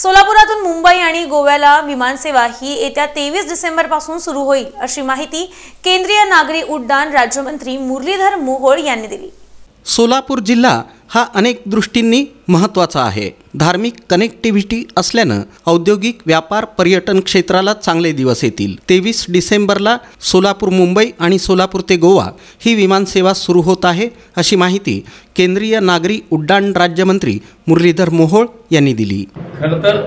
सोलापुरातून मुंबई आणि गोव्याला विमानसेवा ही येत्या 23 डिसेंबरपासून सुरू होईल अशी माहिती केंद्रीय नागरी उड्डाण राज्यमंत्री मुरलीधर मोहोळ यांनी दिली। सोलापूर जिल्हा हा अनेक दृष्टींनी महत्त्वाचा आहे। धार्मिक कनेक्टिव्हिटी असल्यानं औद्योगिक व्यापार पर्यटन क्षेत्राला चांगले दिवस येतील। 23 डिसेंबरला सोलापूर मुंबई आणि सोलापूर ते गोवा ही विमानसेवा सुरू होत आहे अशी माहिती केंद्रीय नागरी उड्डाण राज्यमंत्री मुरलीधर मोहोळ यांनी दिली। खरं तर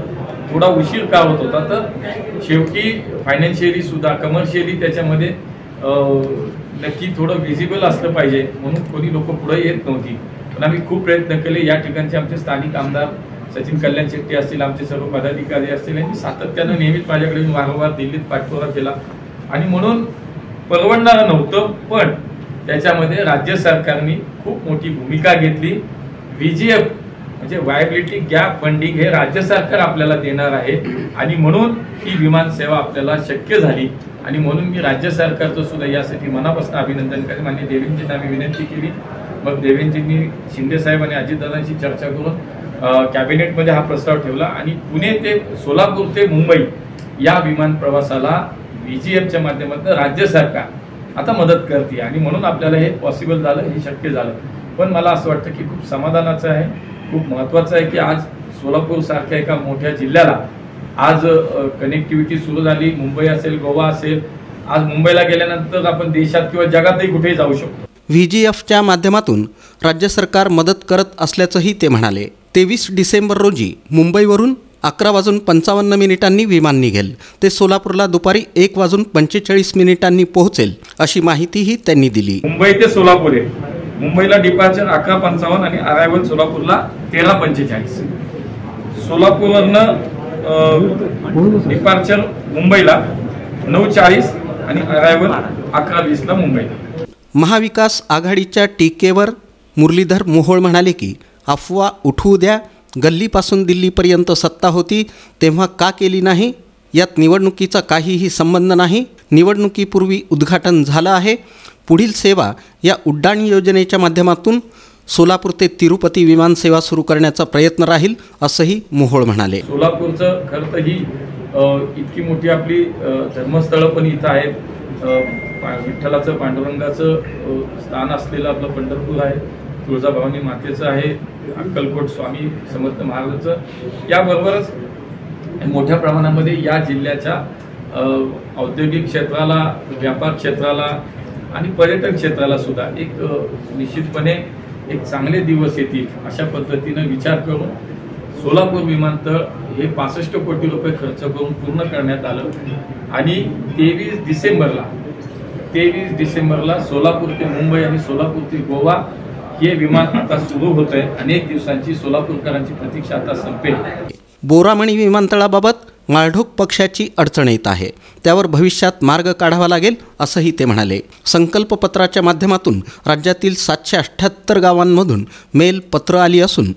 थोडा उशीर का होत होता तर शेवटी फायनान्शियली सुद्धा कमर्शियली त्याच्यामध्ये नक्की थोडं विजिबल असलं पाहिजे म्हणून कोणी लोक पुढे येत नव्हती। पण आम्ही खूप प्रयत्न केले। या ठिकाणचे आमचे स्थानिक आमदार सचिन कल्याण शेट्टी असतील, आमचे सर्व पदाधिकारी असतील, यांनी सातत्याने नेहमीच माझ्याकडे वारंवार दिल्लीत पाठपुरावा केला आणि म्हणून परवडणारं नव्हतं। पण त्याच्यामध्ये राज्य सरकारने खूप मोठी भूमिका घेतली। VGF म्हणजे व्हायबिलिटी गॅप फंडिंग हे राज्य सरकार आपल्याला देणार आहे आणि म्हणून ही विमान सेवा आपल्याला शक्य झाली आणि म्हणून मी राज्य सरकारचं सुद्धा यासाठी मनापासून अभिनंदन करेन। माननीय देवेंद्रजींना आम्ही विनंती केली, मग देवेंद्रजींनी शिंदे साहेब आणि अजितदादांशी चर्चा करून कॅबिनेटमध्ये हा प्रस्ताव ठेवला आणि पुणे ते सोलापूर ते मुंबई या विमान प्रवासाला VGFच्या माध्यमातून राज्य सरकार आता मदत करते आणि म्हणून आपल्याला हे पॉसिबल झालं, हे शक्य झालं। पण मला असं वाटतं की खूप समाधानाचं आहे, खूप महत्त्वाचं आहे की आज सोलापूर सारख्या एका मोठ्या जिल्ह्याला आज कनेक्टिव्हिटी सुरू झाली। मुंबई असेल, गोवा असेल, आज मुंबईला गेल्यानंतर आपण देशात किंवा जगातही कुठेही जाऊ शकतो। VGFच्या माध्यमातून राज्य सरकार मदत करत असल्याचंही ते म्हणाले। 23 डिसेंबर रोजी मुंबईवरून 11:55 विमान निघेल, ते सोलापूरला दुपारी 1:45 पोहोचेल अशी माहितीही त्यांनी दिली। मुंबई ते सोलापूर आहे, मुंबईला डिपार्चर 11:55 आणि अरायवल सोलापूरला 13:45। सोलापूरवरनं डिपार्चर मुंबईला 9:40 आणि अरायवल 11:20 मुंबईला। महाविकास आघाडीच्या टीकेवर मुरलीधर मोहोळ म्हणाले की अफवा उठवू द्या, गल्लीपासून दिल्लीपर्यंत सत्ता होती तेव्हा का केली नाही, यात निवडणुकीचा काहीही संबंध नाही। निवडणुकीपूर्वी उद्घाटन झालं आहे। पुढील सेवा या उड्डाण योजनेच्या माध्यमातून सोलापूर ते तिरुपती विमानसेवा सुरू करण्याचा प्रयत्न राहील असंही मोहोळ म्हणाले। सोलापूरचं खरं तर ही इतकी मोठी आपली धर्मस्थळं पण इथं आहेत। विठ्ठलाचं पांडुरंगाचं स्थान असलेलं आपलं पंढरपूर आहे, तुळजाभवानी मातेचं आहे, अक्कलकोट स्वामी समर्थ महाराजांचं, याबरोबरच मोठ्या प्रमाणामध्ये या जिल्ह्याच्या औद्योगिक क्षेत्राला, व्यापार क्षेत्राला आणि पर्यटन क्षेत्राला सुद्धा एक निश्चितपणे एक चांगले दिवस येतील अशा पद्धतीने विचार करून सोलापूर विमानतळ हे 65 कोटी रुपये खर्च करून पूर्ण करण्यात आलं आणि 23 डिसेंबरला सोलापूर ते मुंबई आणि सोलापूर ते गोवा हे विमान आता सुरू होत आहे। अनेक दिवसांची सोलापूरकरांची प्रतीक्षा आता संपेल। बोरामणी विमानतळाबाबत माळढोक पक्षाची अडचण येत आहे, त्यावर भविष्यात मार्ग काढावा लागेल असंही ते म्हणाले। संकल्पपत्राच्या माध्यमातून राज्यातील 778 गावांमधून मेल पत्र आली असून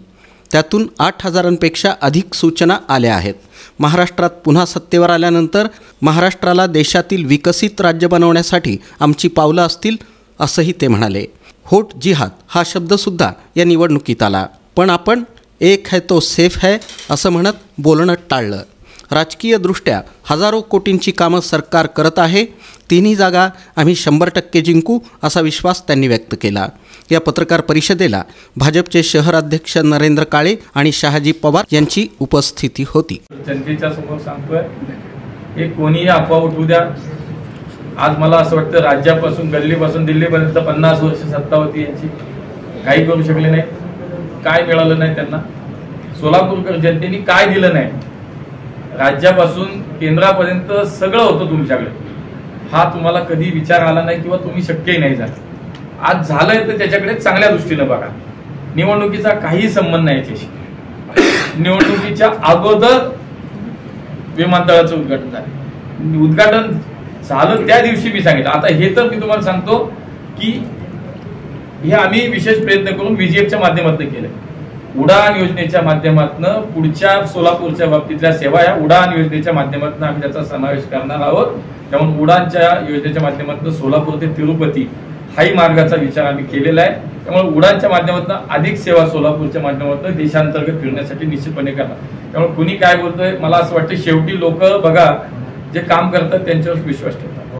त्यातून 8,000पेक्षा अधिक सूचना आल्या आहेत। महाराष्ट्रात पुन्हा सत्तेवर आल्यानंतर महाराष्ट्राला देशातील विकसित राज्य बनवण्यासाठी आमची पावलं असतील असंही ते म्हणाले। होट जिहाद हा शब्दसुद्धा या निवडणुकीत आला, पण आपण एक है तो सेफ है असं म्हणत बोलणं टाळलं। राजकीयदृष्ट्या हजारो कोटींची कामं सरकार करत आहे, तिन्ही जागा आम्ही 100% जिंकू असा विश्वास त्यांनी व्यक्त केला। या पत्रकार परिषदेला भाजपचे शहर अध्यक्ष नरेंद्र काळे आणि शहाजी पवार यांची उपस्थिती होती। जनतेच्या समोर सांगतोय हे कोणीही अफवा उठवू द्या। आज मला असं वाटतं राज्यापासून गल्लीपासून दिल्लीपर्यंत 50 वर्ष सत्ता होती यांची, काही करू शकले नाही, काय मिळालं नाही त्यांना, सोलापूरकर जनतेने काय दिलं नाही, राज्यापासून केंद्रापर्यंत सगळं होतं तुमच्याकडे, हा तुम्हाला कधी विचार आला नाही किंवा तुम्ही शक्यही नाही झालं। आज झालंय तर त्याच्याकडे चांगल्या दृष्टीने बघा। निवडणुकीचा काही संबंध नाही याच्याशी। निवडणुकीच्या अगोदर विमानतळाचं उद्घाटन झालं, उद्घाटन झालं त्या दिवशी मी सांगितलं। आता हे तर मी तुम्हाला सांगतो की हे आम्ही विशेष प्रयत्न करून VGFच्या माध्यमातून केले। उडान योजनेच्या माध्यमातून पुढच्या सोलापूरच्या बाबतीतल्या सेवा या उडान योजनेच्या माध्यमातून आम्ही त्याचा समावेश करणार आहोत। त्यामुळे उडानच्या योजनेच्या माध्यमातून सोलापूर ते तिरुपती हाही मार्गाचा विचार आम्ही केलेला आहे. त्यामुळे उडानच्या माध्यमातून अधिक सेवा सोलापूरच्या माध्यमातून देशांतर्गत फिरण्यासाठी निश्चितपणे करणार. त्यामुळे कुणी काय बोलतोय मला असं वाटतं शेवटी लोक बघा जे काम करतात त्यांच्यावर विश्वास ठेवतात.